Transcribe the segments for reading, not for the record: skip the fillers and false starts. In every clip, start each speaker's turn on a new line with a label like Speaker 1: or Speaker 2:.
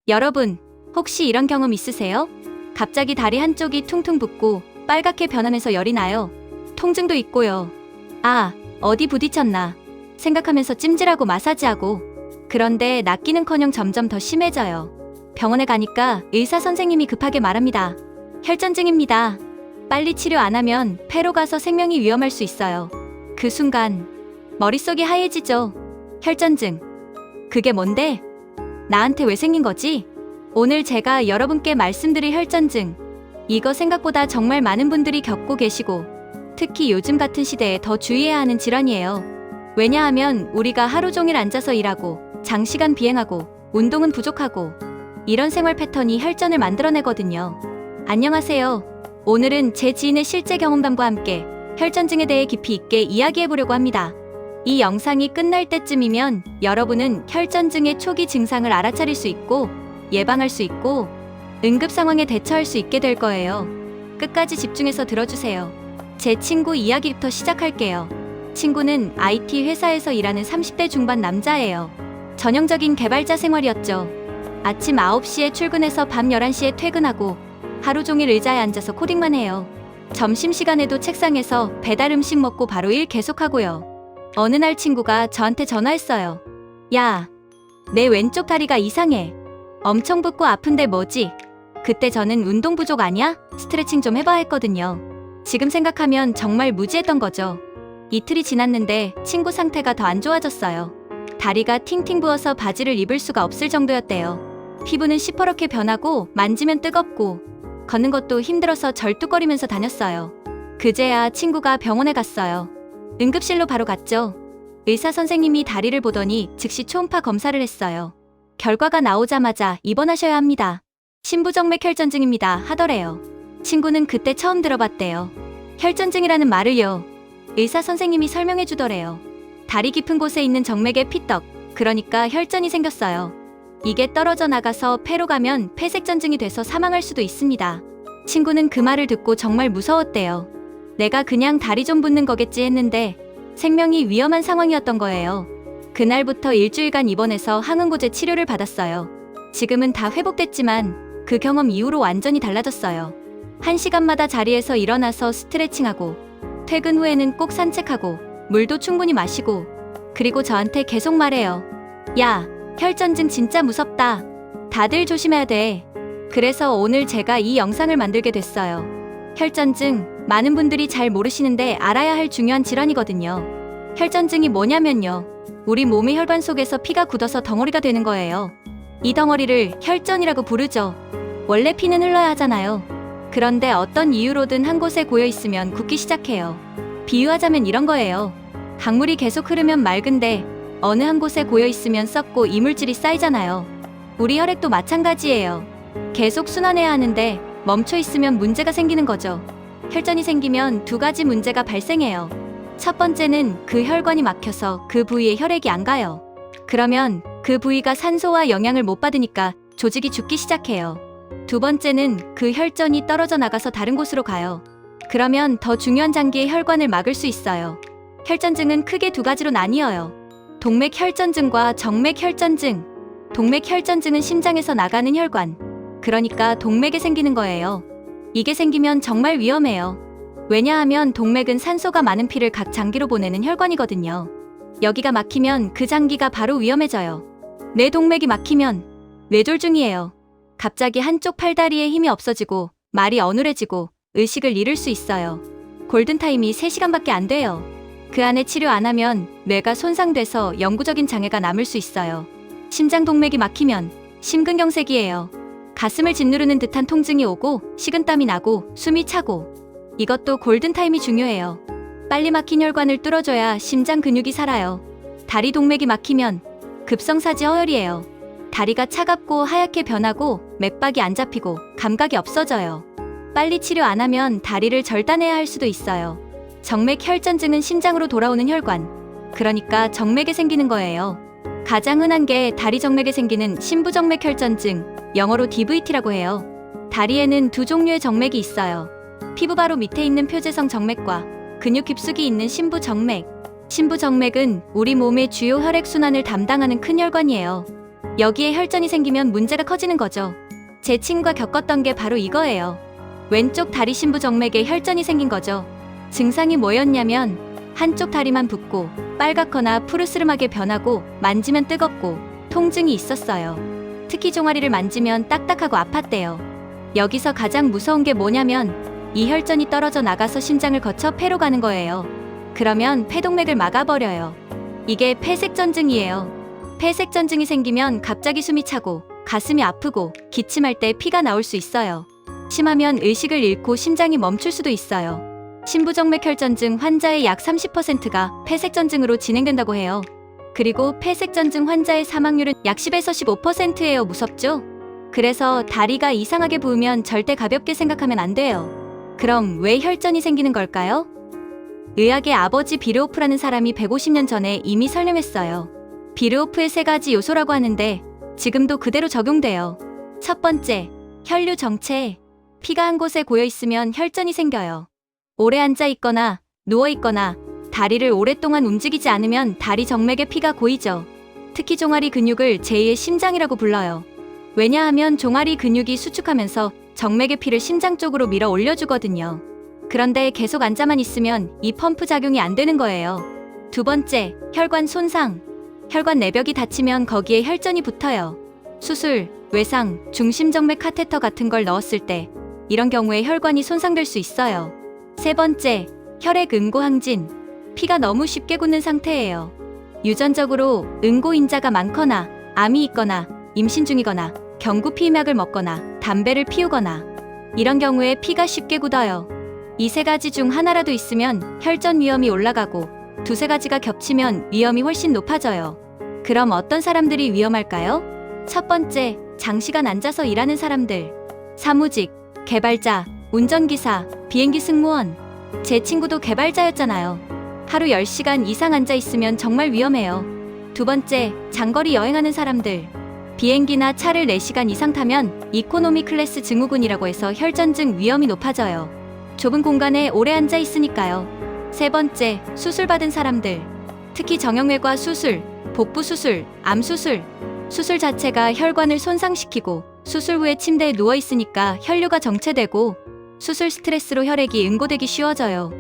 Speaker 1: 여러분, 혹시 이런 경험 있으세요? 갑자기 다리 한쪽이 퉁퉁 붓고 빨갛게 변하면서 열이 나요. 통증도 있고요. 아, 어디 부딪혔나 생각하면서 찜질하고 마사지하고. 그런데 낫기는커녕 점점 더 심해져요. 병원에 가니까 의사 선생님이 급하게 말합니다. 혈전증입니다. 빨리 치료 안 하면 폐로 가서 생명이 위험할 수 있어요. 그 순간 머릿속이 하얘지죠. 혈전증. 그게 뭔데? 나한테 왜 생긴 거지? 오늘 제가 여러분께 말씀드릴 혈전증. 이거 생각보다 정말 많은 분들이 겪고 계시고 특히 요즘 같은 시대에 더 주의해야 하는 질환이에요. 왜냐하면 우리가 하루 종일 앉아서 일하고 장시간 비행하고 운동은 부족하고 이런 생활 패턴이 혈전을 만들어내거든요. 안녕하세요. 오늘은 제 지인의 실제 경험담과 함께 혈전증에 대해 깊이 있게 이야기해보려고 합니다. 이 영상이 끝날 때쯤이면 여러분은 혈전증의 초기 증상을 알아차릴 수 있고 예방할 수 있고 응급 상황에 대처할 수 있게 될 거예요. 끝까지 집중해서 들어주세요. 제 친구 이야기부터 시작할게요. 친구는 IT 회사에서 일하는 30대 중반 남자예요. 전형적인 개발자 생활이었죠. 아침 9시에 출근해서 밤 11시에 퇴근하고 하루 종일 의자에 앉아서 코딩만 해요. 점심시간에도 책상에서 배달 음식 먹고 바로 일 계속하고요. 어느 날 친구가 저한테 전화했어요. 야, 내 왼쪽 다리가 이상해. 엄청 붓고 아픈데 뭐지? 그때 저는 운동 부족 아니야? 스트레칭 좀 해봐 했거든요. 지금 생각하면 정말 무지했던 거죠. 이틀이 지났는데 친구 상태가 더 안 좋아졌어요. 다리가 팅팅 부어서 바지를 입을 수가 없을 정도였대요. 피부는 시퍼렇게 변하고 만지면 뜨겁고 걷는 것도 힘들어서 절뚝거리면서 다녔어요. 그제야 친구가 병원에 갔어요. 응급실로 바로 갔죠. 의사 선생님이 다리를 보더니 즉시 초음파 검사를 했어요. 결과가 나오자마자 입원하셔야 합니다. 심부정맥 혈전증입니다 하더래요. 친구는 그때 처음 들어봤대요. 혈전증이라는 말을요. 의사 선생님이 설명해 주더래요. 다리 깊은 곳에 있는 정맥에 피떡, 그러니까 혈전이 생겼어요. 이게 떨어져 나가서 폐로 가면 폐색전증이 돼서 사망할 수도 있습니다. 친구는 그 말을 듣고 정말 무서웠대요. 내가 그냥 다리 좀 붓는 거겠지 했는데 생명이 위험한 상황이었던 거예요. 그날부터 일주일간 입원해서 항응고제 치료를 받았어요. 지금은 다 회복됐지만 그 경험 이후로 완전히 달라졌어요. 1시간마다 자리에서 일어나서 스트레칭하고 퇴근 후에는 꼭 산책하고 물도 충분히 마시고 그리고 저한테 계속 말해요. 야, 혈전증 진짜 무섭다. 다들 조심해야 돼. 그래서 오늘 제가 이 영상을 만들게 됐어요. 혈전증, 많은 분들이 잘 모르시는데 알아야 할 중요한 질환이거든요. 혈전증이 뭐냐면요. 우리 몸의 혈관 속에서 피가 굳어서 덩어리가 되는 거예요. 이 덩어리를 혈전이라고 부르죠. 원래 피는 흘러야 하잖아요. 그런데 어떤 이유로든 한 곳에 고여 있으면 굳기 시작해요. 비유하자면 이런 거예요. 강물이 계속 흐르면 맑은데 어느 한 곳에 고여 있으면 썩고 이물질이 쌓이잖아요. 우리 혈액도 마찬가지예요. 계속 순환해야 하는데 멈춰 있으면 문제가 생기는 거죠. 혈전이 생기면 두 가지 문제가 발생해요. 첫 번째는 그 혈관이 막혀서 그 부위에 혈액이 안 가요. 그러면 그 부위가 산소와 영양을 못 받으니까 조직이 죽기 시작해요. 두 번째는 그 혈전이 떨어져 나가서 다른 곳으로 가요. 그러면 더 중요한 장기의 혈관을 막을 수 있어요. 혈전증은 크게 두 가지로 나뉘어요. 동맥혈전증과 정맥혈전증. 동맥혈전증은 심장에서 나가는 혈관, 그러니까 동맥에 생기는 거예요. 이게 생기면 정말 위험해요. 왜냐하면 동맥은 산소가 많은 피를 각 장기로 보내는 혈관이거든요. 여기가 막히면 그 장기가 바로 위험해져요. 뇌 동맥이 막히면 뇌졸중이에요. 갑자기 한쪽 팔다리에 힘이 없어지고 말이 어눌해지고 의식을 잃을 수 있어요. 골든타임이 3시간밖에 안 돼요. 그 안에 치료 안 하면 뇌가 손상돼서 영구적인 장애가 남을 수 있어요. 심장 동맥이 막히면 심근경색이에요. 가슴을 짓누르는 듯한 통증이 오고 식은땀이 나고 숨이 차고. 이것도 골든타임이 중요해요. 빨리 막힌 혈관을 뚫어줘야 심장 근육이 살아요. 다리 동맥이 막히면 급성사지 허혈이에요. 다리가 차갑고 하얗게 변하고 맥박이 안 잡히고 감각이 없어져요. 빨리 치료 안 하면 다리를 절단해야 할 수도 있어요. 정맥혈전증은 심장으로 돌아오는 혈관, 그러니까 정맥에 생기는 거예요. 가장 흔한 게 다리 정맥에 생기는 심부정맥혈전증, 영어로 DVT라고 해요. 다리에는 두 종류의 정맥이 있어요. 피부 바로 밑에 있는 표재성 정맥과 근육 깊숙이 있는 심부정맥. 심부정맥은 우리 몸의 주요 혈액순환을 담당하는 큰 혈관이에요. 여기에 혈전이 생기면 문제가 커지는 거죠. 제 친구가 겪었던 게 바로 이거예요. 왼쪽 다리 심부 정맥에 혈전이 생긴 거죠. 증상이 뭐였냐면 한쪽 다리만 붓고 빨갛거나 푸르스름하게 변하고 만지면 뜨겁고 통증이 있었어요. 특히 종아리를 만지면 딱딱하고 아팠대요. 여기서 가장 무서운 게 뭐냐면 이 혈전이 떨어져 나가서 심장을 거쳐 폐로 가는 거예요. 그러면 폐동맥을 막아버려요. 이게 폐색전증이에요. 폐색전증이 생기면 갑자기 숨이 차고 가슴이 아프고 기침할 때 피가 나올 수 있어요. 심하면 의식을 잃고 심장이 멈출 수도 있어요. 심부정맥혈전증 환자의 약 30%가 폐색전증으로 진행된다고 해요. 그리고 폐색전증 환자의 사망률은 약 10에서 15%예요. 무섭죠? 그래서 다리가 이상하게 부으면 절대 가볍게 생각하면 안 돼요. 그럼 왜 혈전이 생기는 걸까요? 의학의 아버지 비르호프라는 사람이 150년 전에 이미 설명했어요. 비르호프의 3가지 요소라고 하는데 지금도 그대로 적용돼요. 첫 번째, 혈류 정체. 피가 한 곳에 고여 있으면 혈전이 생겨요. 오래 앉아 있거나 누워 있거나 다리를 오랫동안 움직이지 않으면 다리 정맥에 피가 고이죠. 특히 종아리 근육을 제2의 심장이라고 불러요. 왜냐하면 종아리 근육이 수축하면서 정맥의 피를 심장 쪽으로 밀어 올려주거든요. 그런데 계속 앉아만 있으면 이 펌프 작용이 안 되는 거예요. 두 번째, 혈관 손상. 혈관 내벽이 닫히면 거기에 혈전이 붙어요. 수술, 외상, 중심정맥 카테터 같은 걸 넣었을 때 이런 경우에 혈관이 손상될 수 있어요. 세 번째, 혈액 응고항진. 피가 너무 쉽게 굳는 상태예요. 유전적으로 응고인자가 많거나 암이 있거나 임신 중이거나 경구 피임약을 먹거나 담배를 피우거나 이런 경우에 피가 쉽게 굳어요. 이 3가지 중 하나라도 있으면 혈전 위험이 올라가고 2-3가지가 겹치면 위험이 훨씬 높아져요. 그럼 어떤 사람들이 위험할까요? 첫 번째, 장시간 앉아서 일하는 사람들. 사무직, 개발자, 운전기사, 비행기 승무원. 제 친구도 개발자였잖아요. 하루 10시간 이상 앉아 있으면 정말 위험해요. 두 번째, 장거리 여행하는 사람들. 비행기나 차를 4시간 이상 타면 이코노미 클래스 증후군이라고 해서 혈전증 위험이 높아져요. 좁은 공간에 오래 앉아 있으니까요. 세 번째, 수술 받은 사람들. 특히 정형외과 수술, 복부 수술, 암 수술. 수술 자체가 혈관을 손상시키고 수술 후에 침대에 누워 있으니까 혈류가 정체되고 수술 스트레스로 혈액이 응고되기 쉬워져요.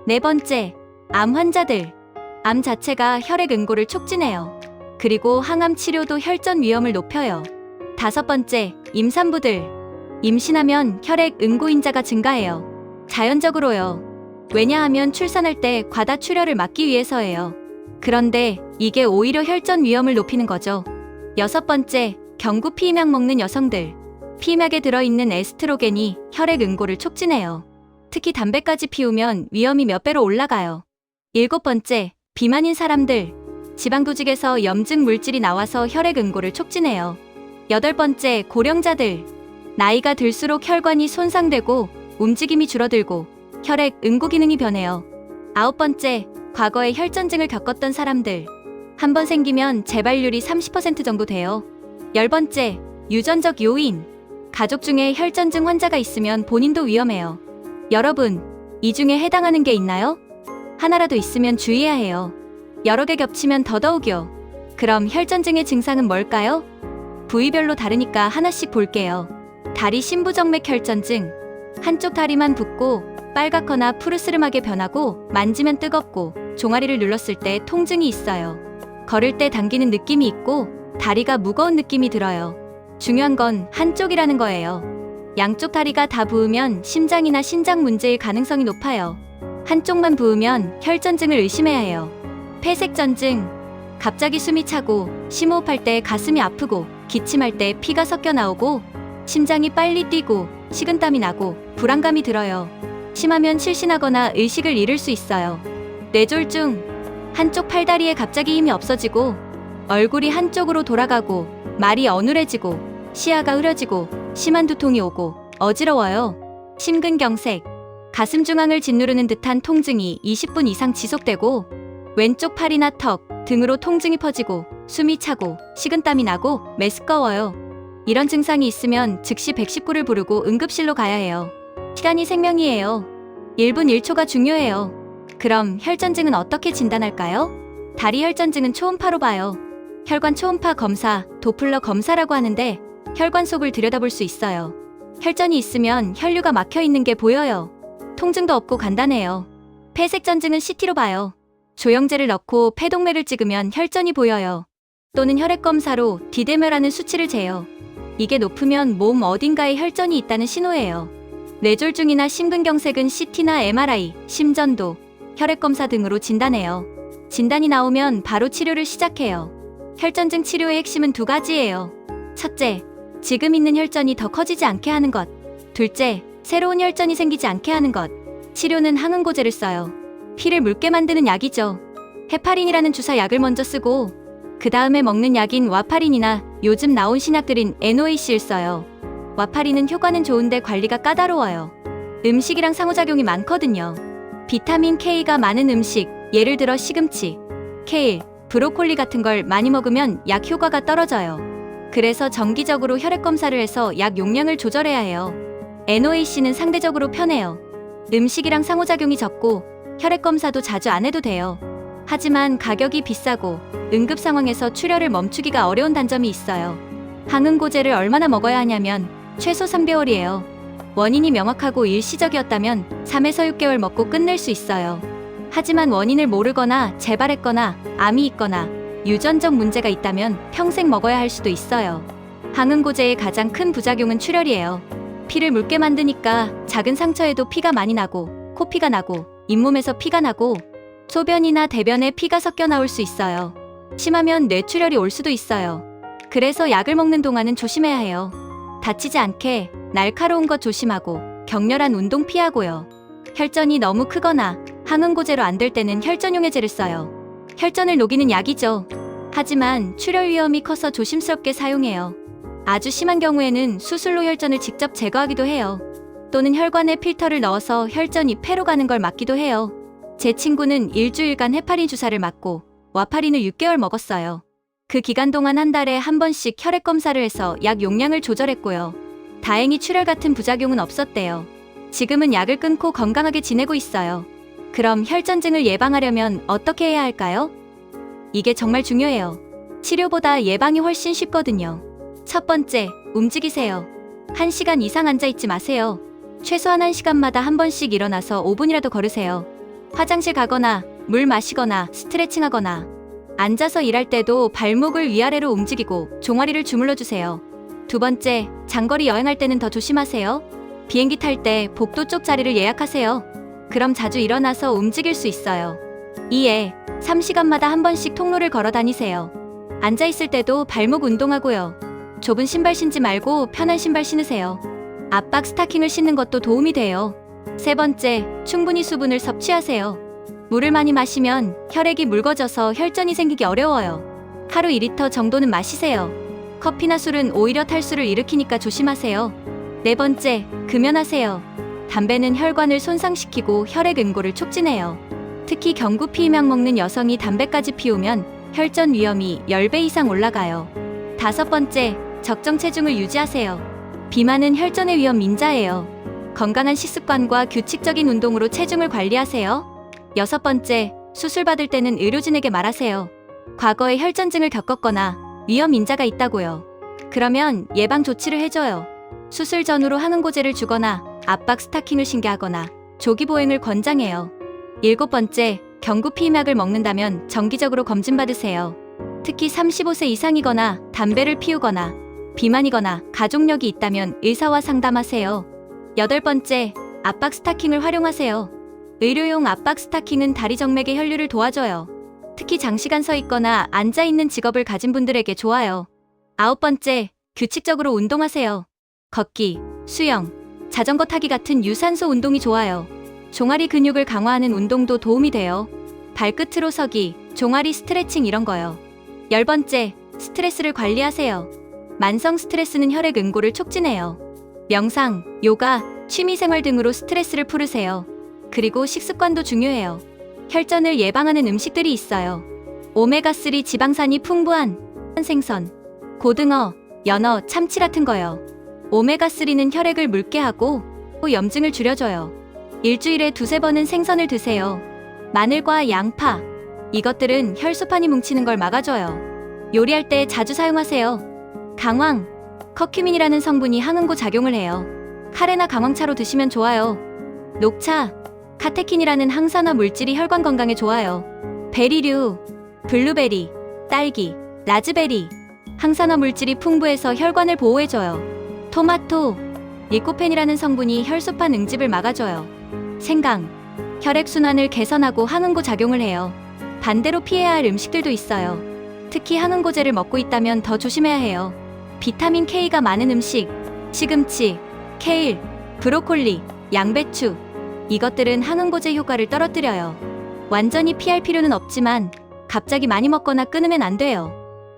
Speaker 1: 네 번째, 암 환자들. 암 자체가 혈액 응고를 촉진해요. 그리고 항암 치료도 혈전 위험을 높여요. 다섯 번째, 임산부들. 임신하면 혈액 응고인자가 증가해요. 자연적으로요. 왜냐하면 출산할 때 과다 출혈을 막기 위해서예요. 그런데 이게 오히려 혈전 위험을 높이는 거죠. 여섯 번째, 경구 피임약 먹는 여성들. 피임약에 들어있는 에스트로겐이 혈액 응고를 촉진해요. 특히 담배까지 피우면 위험이 몇 배로 올라가요. 일곱 번째, 비만인 사람들. 지방 조직에서 염증 물질이 나와서 혈액 응고를 촉진해요. 여덟 번째, 고령자들. 나이가 들수록 혈관이 손상되고 움직임이 줄어들고 혈액 응고 기능이 변해요. 아홉 번째, 과거에 혈전증을 겪었던 사람들. 한 번 생기면 재발률이 30% 정도 돼요. 열 번째, 유전적 요인. 가족 중에 혈전증 환자가 있으면 본인도 위험해요. 여러분, 이 중에 해당하는 게 있나요? 하나라도 있으면 주의해야 해요. 여러 개 겹치면 더더욱요. 그럼 혈전증의 증상은 뭘까요? 부위별로 다르니까 하나씩 볼게요. 다리 심부정맥 혈전증. 한쪽 다리만 붓고 빨갛거나 푸르스름하게 변하고 만지면 뜨겁고 종아리를 눌렀을 때 통증이 있어요. 걸을 때 당기는 느낌이 있고 다리가 무거운 느낌이 들어요. 중요한 건 한쪽이라는 거예요. 양쪽 다리가 다 부으면 심장이나 신장 문제일 가능성이 높아요. 한쪽만 부으면 혈전증을 의심해야 해요. 폐색전증. 갑자기 숨이 차고 심호흡할 때 가슴이 아프고 기침할 때 피가 섞여 나오고 심장이 빨리 뛰고 식은땀이 나고 불안감이 들어요. 심하면 실신하거나 의식을 잃을 수 있어요. 뇌졸중. 한쪽 팔다리에 갑자기 힘이 없어지고 얼굴이 한쪽으로 돌아가고 말이 어눌해지고 시야가 흐려지고 심한 두통이 오고 어지러워요. 심근경색. 가슴 중앙을 짓누르는 듯한 통증이 20분 이상 지속되고 왼쪽 팔이나 턱, 등으로 통증이 퍼지고 숨이 차고 식은땀이 나고 메스꺼워요. 이런 증상이 있으면 즉시 119를 부르고 응급실로 가야 해요. 시간이 생명이에요. 1분 1초가 중요해요. 그럼 혈전증은 어떻게 진단할까요? 다리 혈전증은 초음파로 봐요. 혈관 초음파 검사, 도플러 검사라고 하는데 혈관 속을 들여다볼 수 있어요. 혈전이 있으면 혈류가 막혀 있는 게 보여요. 통증도 없고 간단해요. 폐색전증은 CT로 봐요. 조영제를 넣고 폐동맥을 찍으면 혈전이 보여요. 또는 혈액검사로 디데메라는 수치를 재요. 이게 높으면 몸 어딘가에 혈전이 있다는 신호예요. 뇌졸중이나 심근경색은 CT나 MRI, 심전도, 혈액검사 등으로 진단해요. 진단이 나오면 바로 치료를 시작해요. 혈전증 치료의 핵심은 두 가지예요. 첫째, 지금 있는 혈전이 더 커지지 않게 하는 것. 둘째, 새로운 혈전이 생기지 않게 하는 것. 치료는 항응고제를 써요. 피를 묽게 만드는 약이죠. 헤파린이라는 주사 약을 먼저 쓰고 그 다음에 먹는 약인 와파린이나 요즘 나온 신약들인 NOAC를 써요. 와파린은 효과는 좋은데 관리가 까다로워요. 음식이랑 상호작용이 많거든요. 비타민 K가 많은 음식, 예를 들어 시금치, 케일, 브로콜리 같은 걸 많이 먹으면 약 효과가 떨어져요. 그래서 정기적으로 혈액 검사를 해서 약 용량을 조절해야 해요. NOAC는 상대적으로 편해요. 음식이랑 상호작용이 적고 혈액 검사도 자주 안 해도 돼요. 하지만 가격이 비싸고 응급 상황에서 출혈을 멈추기가 어려운 단점이 있어요. 항응고제를 얼마나 먹어야 하냐면 최소 3개월이에요. 원인이 명확하고 일시적이었다면 3에서 6개월 먹고 끝낼 수 있어요. 하지만 원인을 모르거나 재발했거나 암이 있거나 유전적 문제가 있다면 평생 먹어야 할 수도 있어요. 항응고제의 가장 큰 부작용은 출혈이에요. 피를 묽게 만드니까 작은 상처에도 피가 많이 나고 코피가 나고 잇몸에서 피가 나고 소변이나 대변에 피가 섞여 나올 수 있어요. 심하면 뇌출혈이 올 수도 있어요. 그래서 약을 먹는 동안은 조심해야 해요. 다치지 않게 날카로운 것 조심하고 격렬한 운동 피하고요. 혈전이 너무 크거나 항응고제로 안 될 때는 혈전용해제를 써요. 혈전을 녹이는 약이죠. 하지만 출혈 위험이 커서 조심스럽게 사용해요. 아주 심한 경우에는 수술로 혈전을 직접 제거하기도 해요. 또는 혈관에 필터를 넣어서 혈전이 폐로 가는 걸 막기도 해요. 제 친구는 일주일간 헤파린 주사를 맞고 와파린을 6개월 먹었어요. 그 기간 동안 한 달에 한 번씩 혈액 검사를 해서 약 용량을 조절했고요. 다행히 출혈 같은 부작용은 없었대요. 지금은 약을 끊고 건강하게 지내고 있어요. 그럼 혈전증을 예방하려면 어떻게 해야 할까요? 이게 정말 중요해요. 치료보다 예방이 훨씬 쉽거든요. 첫 번째, 움직이세요. 1시간 이상 앉아있지 마세요. 최소한 1시간마다 한 번씩 일어나서 5분이라도 걸으세요. 화장실 가거나 물 마시거나 스트레칭하거나 앉아서 일할 때도 발목을 위아래로 움직이고 종아리를 주물러 주세요. 두 번째, 장거리 여행할 때는 더 조심하세요. 비행기 탈 때 복도 쪽 자리를 예약하세요. 그럼 자주 일어나서 움직일 수 있어요. 2에 3시간마다 한 번씩 통로를 걸어 다니세요. 앉아있을 때도 발목 운동하고요. 좁은 신발 신지 말고 편한 신발 신으세요. 압박 스타킹을 신는 것도 도움이 돼요. 세 번째, 충분히 수분을 섭취하세요. 물을 많이 마시면 혈액이 묽어져서 혈전이 생기기 어려워요. 하루 2리터 정도는 마시세요. 커피나 술은 오히려 탈수를 일으키니까 조심하세요. 네 번째, 금연하세요. 담배는 혈관을 손상시키고 혈액 응고를 촉진해요. 특히 경구 피임약 먹는 여성이 담배까지 피우면 혈전 위험이 10배 이상 올라가요. 다섯 번째, 적정 체중을 유지하세요. 비만은 혈전의 위험 인자예요. 건강한 식습관과 규칙적인 운동으로 체중을 관리하세요. 여섯 번째, 수술 받을 때는 의료진에게 말하세요. 과거에 혈전증을 겪었거나 위험 인자가 있다고요. 그러면 예방 조치를 해줘요. 수술 전후로 항응고제를 주거나 압박 스타킹을 신게 하거나 조기 보행을 권장해요. 일곱 번째, 경구 피임약을 먹는다면 정기적으로 검진받으세요. 특히 35세 이상이거나 담배를 피우거나 비만이거나 가족력이 있다면 의사와 상담하세요. 여덟 번째, 압박 스타킹을 활용하세요. 의료용 압박 스타킹은 다리 정맥의 혈류를 도와줘요. 특히 장시간 서 있거나 앉아 있는 직업을 가진 분들에게 좋아요. 아홉 번째, 규칙적으로 운동하세요. 걷기, 수영, 자전거 타기 같은 유산소 운동이 좋아요. 종아리 근육을 강화하는 운동도 도움이 돼요. 발끝으로 서기, 종아리 스트레칭 이런 거요. 열 번째, 스트레스를 관리하세요. 만성 스트레스는 혈액 응고를 촉진해요. 명상, 요가, 취미생활 등으로 스트레스를 풀으세요. 그리고 식습관도 중요해요. 혈전을 예방하는 음식들이 있어요. 오메가3 지방산이 풍부한 생선, 고등어, 연어, 참치 같은 거요. 오메가3는 혈액을 묽게 하고 염증을 줄여줘요. 일주일에 2~3번은 생선을 드세요. 마늘과 양파, 이것들은 혈소판이 뭉치는 걸 막아줘요. 요리할 때 자주 사용하세요. 강황, 커큐민이라는 성분이 항응고 작용을 해요. 카레나 강황차로 드시면 좋아요. 녹차, 카테킨이라는 항산화 물질이 혈관 건강에 좋아요. 베리류, 블루베리, 딸기, 라즈베리, 항산화 물질이 풍부해서 혈관을 보호해줘요. 토마토, 리코펜이라는 성분이 혈소판 응집을 막아줘요. 생강, 혈액순환을 개선하고 항응고 작용을 해요. 반대로 피해야 할 음식들도 있어요. 특히 항응고제를 먹고 있다면 더 조심해야 해요. 비타민 K가 많은 음식, 시금치, 케일, 브로콜리, 양배추, 이것들은 항응고제 효과를 떨어뜨려요. 완전히 피할 필요는 없지만 갑자기 많이 먹거나 끊으면 안 돼요.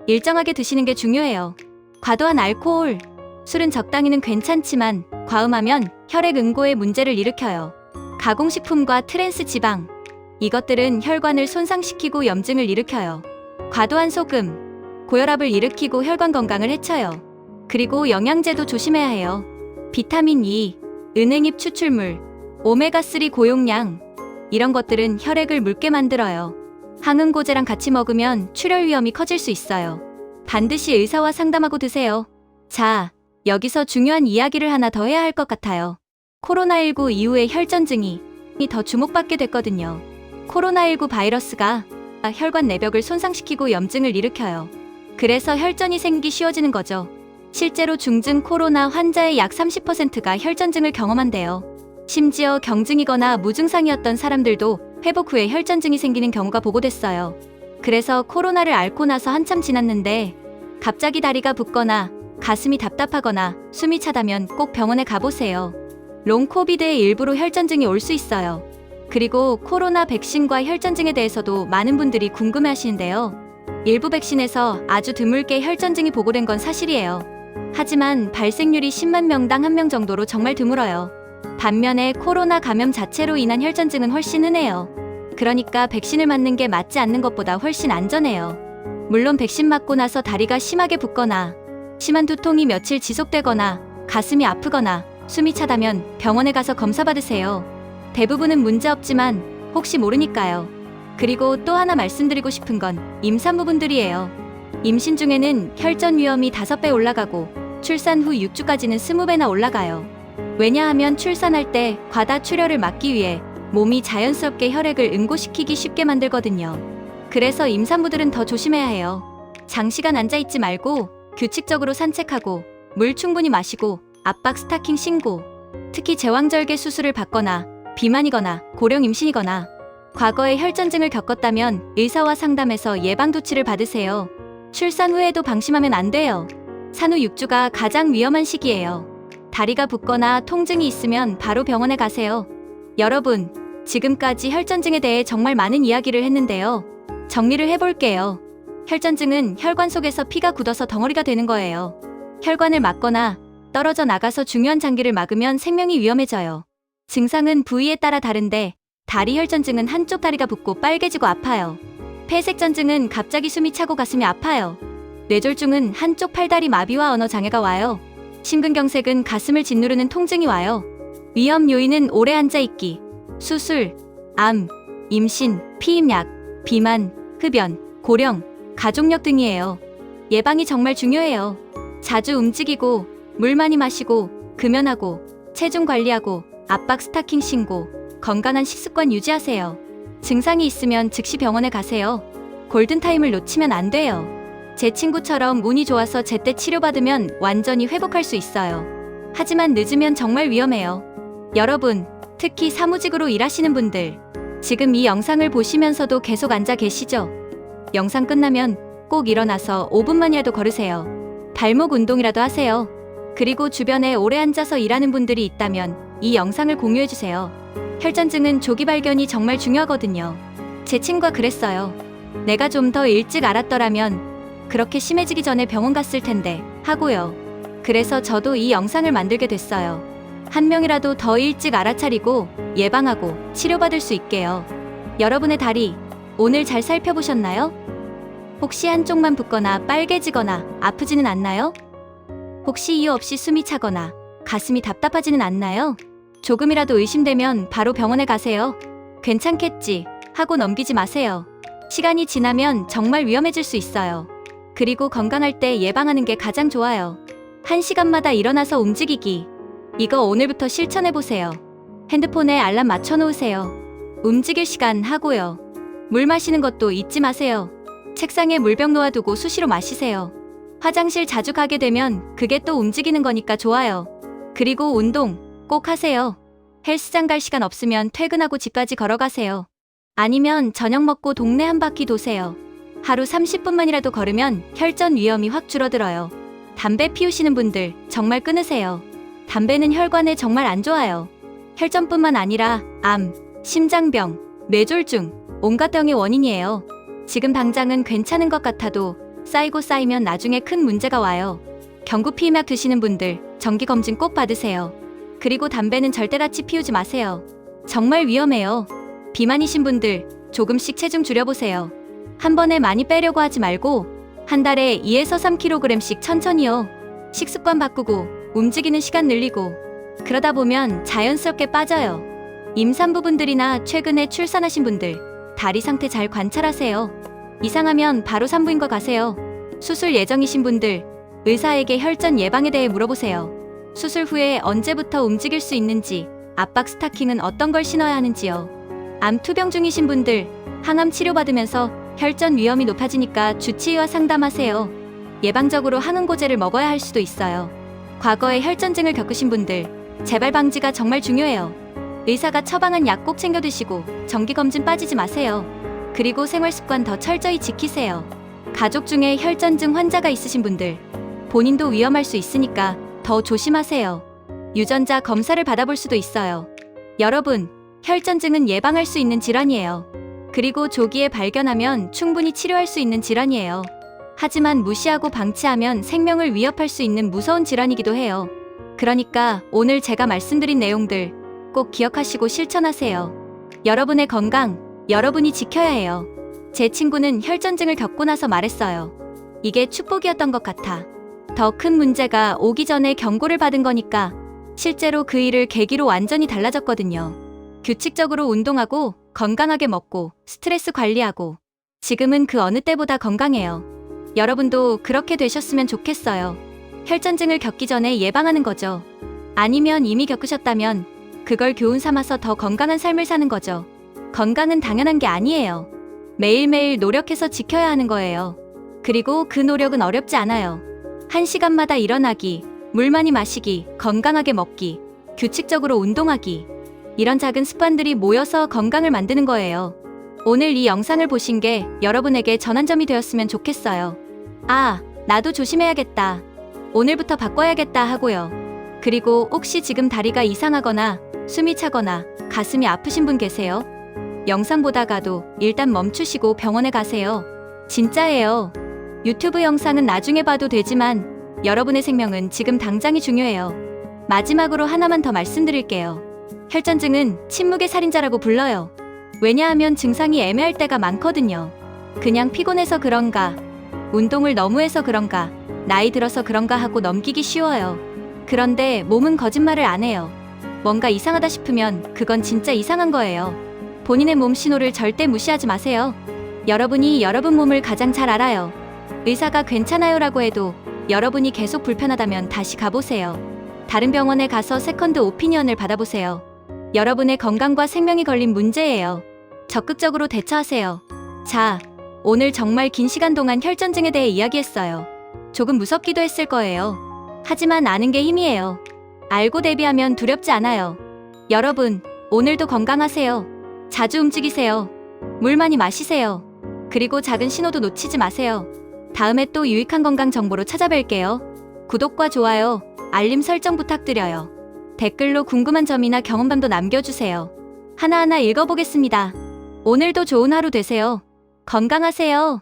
Speaker 1: 일정하게 드시는 게 중요해요. 과도한 알코올, 술은 적당히는 괜찮지만 과음하면 혈액 응고에 문제를 일으켜요. 가공식품과 트랜스 지방, 이것들은 혈관을 손상시키고 염증을 일으켜요. 과도한 소금, 고혈압을 일으키고 혈관 건강을 해쳐요. 그리고 영양제도 조심해야 해요. 비타민 E, 은행잎 추출물, 오메가3 고용량, 이런 것들은 혈액을 묽게 만들어요. 항응고제랑 같이 먹으면 출혈 위험이 커질 수 있어요. 반드시 의사와 상담하고 드세요. 자, 여기서 중요한 이야기를 하나 더 해야 할 것 같아요. 코로나19 이후에 혈전증이 더 주목받게 됐거든요. 코로나19 바이러스가 혈관 내벽을 손상시키고 염증을 일으켜요. 그래서 혈전이 생기기 쉬워지는 거죠. 실제로 중증 코로나 환자의 약 30%가 혈전증을 경험한대요. 심지어 경증이거나 무증상이었던 사람들도 회복 후에 혈전증이 생기는 경우가 보고됐어요. 그래서 코로나를 앓고 나서 한참 지났는데 갑자기 다리가 붓거나 가슴이 답답하거나 숨이 차다면 꼭 병원에 가보세요. 롱코비드의 일부로 혈전증이 올 수 있어요. 그리고 코로나 백신과 혈전증에 대해서도 많은 분들이 궁금해하시는데요. 일부 백신에서 아주 드물게 혈전증이 보고된 건 사실이에요. 하지만 발생률이 10만 명당 1명 정도로 정말 드물어요. 반면에 코로나 감염 자체로 인한 혈전증은 훨씬 흔해요. 그러니까 백신을 맞는 게 맞지 않는 것보다 훨씬 안전해요. 물론 백신 맞고 나서 다리가 심하게 붓거나 심한 두통이 며칠 지속되거나 가슴이 아프거나 숨이 차다면 병원에 가서 검사 받으세요. 대부분은 문제없지만 혹시 모르니까요. 그리고 또 하나 말씀드리고 싶은 건 임산부분들이에요. 임신 중에는 혈전 위험이 5배 올라가고 출산 후 6주까지는 20배나 올라가요. 왜냐하면 출산할 때 과다 출혈을 막기 위해 몸이 자연스럽게 혈액을 응고시키기 쉽게 만들거든요. 그래서 임산부들은 더 조심해야 해요. 장시간 앉아있지 말고 규칙적으로 산책하고 물 충분히 마시고 압박 스타킹 신고, 특히 제왕절개 수술을 받거나 비만이거나 고령 임신이거나 과거에 혈전증을 겪었다면 의사와 상담해서 예방조치를 받으세요. 출산 후에도 방심하면 안 돼요. 산후 6주가 가장 위험한 시기예요. 다리가 붓거나 통증이 있으면 바로 병원에 가세요. 여러분, 지금까지 혈전증에 대해 정말 많은 이야기를 했는데요. 정리를 해볼게요. 혈전증은 혈관 속에서 피가 굳어서 덩어리가 되는 거예요. 혈관을 막거나 떨어져 나가서 중요한 장기를 막으면 생명이 위험해져요. 증상은 부위에 따라 다른데 다리 혈전증은 한쪽 다리가 붓고 빨개지고 아파요. 폐색전증은 갑자기 숨이 차고 가슴이 아파요. 뇌졸중은 한쪽 팔다리 마비와 언어 장애가 와요. 심근경색은 가슴을 짓누르는 통증이 와요. 위험 요인은 오래 앉아있기, 수술, 암, 임신, 피임약, 비만, 흡연, 고령, 가족력 등이에요. 예방이 정말 중요해요. 자주 움직이고 물 많이 마시고 금연하고 체중 관리하고 압박 스타킹 신고 건강한 식습관 유지하세요. 증상이 있으면 즉시 병원에 가세요. 골든타임을 놓치면 안 돼요. 제 친구처럼 운이 좋아서 제때 치료받으면 완전히 회복할 수 있어요. 하지만 늦으면 정말 위험해요. 여러분, 특히 사무직으로 일하시는 분들, 지금 이 영상을 보시면서도 계속 앉아 계시죠? 영상 끝나면 꼭 일어나서 5분만이라도 걸으세요. 발목 운동이라도 하세요. 그리고 주변에 오래 앉아서 일하는 분들이 있다면 이 영상을 공유해주세요. 혈전증은 조기 발견이 정말 중요하거든요. 제 친구가 그랬어요. 내가 좀 더 일찍 알았더라면 그렇게 심해지기 전에 병원 갔을 텐데 하고요. 그래서 저도 이 영상을 만들게 됐어요. 한 명이라도 더 일찍 알아차리고 예방하고 치료받을 수 있게요. 여러분의 다리 오늘 잘 살펴보셨나요? 혹시 한쪽만 붓거나 빨개지거나 아프지는 않나요? 혹시 이유 없이 숨이 차거나 가슴이 답답하지는 않나요? 조금이라도 의심되면 바로 병원에 가세요. 괜찮겠지 하고 넘기지 마세요. 시간이 지나면 정말 위험해질 수 있어요. 그리고 건강할 때 예방하는 게 가장 좋아요. 1시간마다 일어나서 움직이기. 이거 오늘부터 실천해보세요. 핸드폰에 알람 맞춰놓으세요. 움직일 시간 하고요. 물 마시는 것도 잊지 마세요. 책상에 물병 놓아두고 수시로 마시세요. 화장실 자주 가게 되면 그게 또 움직이는 거니까 좋아요. 그리고 운동 꼭 하세요. 헬스장 갈 시간 없으면 퇴근하고 집까지 걸어가세요. 아니면 저녁 먹고 동네 한 바퀴 도세요. 하루 30분만이라도 걸으면 혈전 위험이 확 줄어들어요. 담배 피우시는 분들 정말 끊으세요. 담배는 혈관에 정말 안 좋아요. 혈전뿐만 아니라 암, 심장병, 뇌졸중, 온갖 병의 원인이에요. 지금 당장은 괜찮은 것 같아도 쌓이고 쌓이면 나중에 큰 문제가 와요. 경구 피임약 드시는 분들 정기검진 꼭 받으세요. 그리고 담배는 절대 같이 피우지 마세요. 정말 위험해요. 비만이신 분들 조금씩 체중 줄여보세요. 한 번에 많이 빼려고 하지 말고 한 달에 2에서 3kg씩 천천히요. 식습관 바꾸고 움직이는 시간 늘리고 그러다 보면 자연스럽게 빠져요. 임산부분들이나 최근에 출산하신 분들 다리 상태 잘 관찰하세요. 이상하면 바로 산부인과 가세요. 수술 예정이신 분들 의사에게 혈전 예방에 대해 물어보세요. 수술 후에 언제부터 움직일 수 있는지, 압박 스타킹은 어떤 걸 신어야 하는지요. 암 투병 중이신 분들 항암 치료받으면서 혈전 위험이 높아지니까 주치의와 상담하세요. 예방적으로 항응고제를 먹어야 할 수도 있어요. 과거에 혈전증을 겪으신 분들 재발 방지가 정말 중요해요. 의사가 처방한 약 꼭 챙겨 드시고 정기검진 빠지지 마세요. 그리고 생활습관 더 철저히 지키세요. 가족 중에 혈전증 환자가 있으신 분들 본인도 위험할 수 있으니까 더 조심하세요. 유전자 검사를 받아볼 수도 있어요. 여러분, 혈전증은 예방할 수 있는 질환이에요. 그리고 조기에 발견하면 충분히 치료할 수 있는 질환이에요. 하지만 무시하고 방치하면 생명을 위협할 수 있는 무서운 질환이기도 해요. 그러니까 오늘 제가 말씀드린 내용들 꼭 기억하시고 실천하세요. 여러분의 건강, 여러분이 지켜야 해요. 제 친구는 혈전증을 겪고 나서 말했어요. 이게 축복이었던 것 같아. 더 큰 문제가 오기 전에 경고를 받은 거니까 실제로 그 일을 계기로 완전히 달라졌거든요. 규칙적으로 운동하고 건강하게 먹고 스트레스 관리하고 지금은 그 어느 때보다 건강해요. 여러분도 그렇게 되셨으면 좋겠어요. 혈전증을 겪기 전에 예방하는 거죠. 아니면 이미 겪으셨다면 그걸 교훈 삼아서 더 건강한 삶을 사는 거죠. 건강은 당연한 게 아니에요. 매일매일 노력해서 지켜야 하는 거예요. 그리고 그 노력은 어렵지 않아요. 1시간마다 일어나기, 물 많이 마시기, 건강하게 먹기, 규칙적으로 운동하기. 이런 작은 습관들이 모여서 건강을 만드는 거예요. 오늘 이 영상을 보신 게 여러분에게 전환점이 되었으면 좋겠어요. 아, 나도 조심해야겠다. 오늘부터 바꿔야겠다 하고요. 그리고 혹시 지금 다리가 이상하거나 숨이 차거나 가슴이 아프신 분 계세요? 영상 보다가도 일단 멈추시고 병원에 가세요. 진짜예요. 유튜브 영상은 나중에 봐도 되지만 여러분의 생명은 지금 당장이 중요해요. 마지막으로 하나만 더 말씀드릴게요. 혈전증은 침묵의 살인자라고 불러요. 왜냐하면 증상이 애매할 때가 많거든요. 그냥 피곤해서 그런가, 운동을 너무 해서 그런가, 나이 들어서 그런가 하고 넘기기 쉬워요. 그런데 몸은 거짓말을 안 해요. 뭔가 이상하다 싶으면 그건 진짜 이상한 거예요. 본인의 몸 신호를 절대 무시하지 마세요. 여러분이 여러분 몸을 가장 잘 알아요. 의사가 괜찮아요라고 해도 여러분이 계속 불편하다면 다시 가보세요. 다른 병원에 가서 세컨드 오피니언을 받아보세요. 여러분의 건강과 생명이 걸린 문제예요. 적극적으로 대처하세요. 자, 오늘 정말 긴 시간 동안 혈전증에 대해 이야기했어요. 조금 무섭기도 했을 거예요. 하지만 아는 게 힘이에요. 알고 대비하면 두렵지 않아요. 여러분, 오늘도 건강하세요. 자주 움직이세요. 물 많이 마시세요. 그리고 작은 신호도 놓치지 마세요. 다음에 또 유익한 건강 정보로 찾아뵐게요. 구독과 좋아요, 알림 설정 부탁드려요. 댓글로 궁금한 점이나 경험담도 남겨주세요. 하나하나 읽어보겠습니다. 오늘도 좋은 하루 되세요. 건강하세요.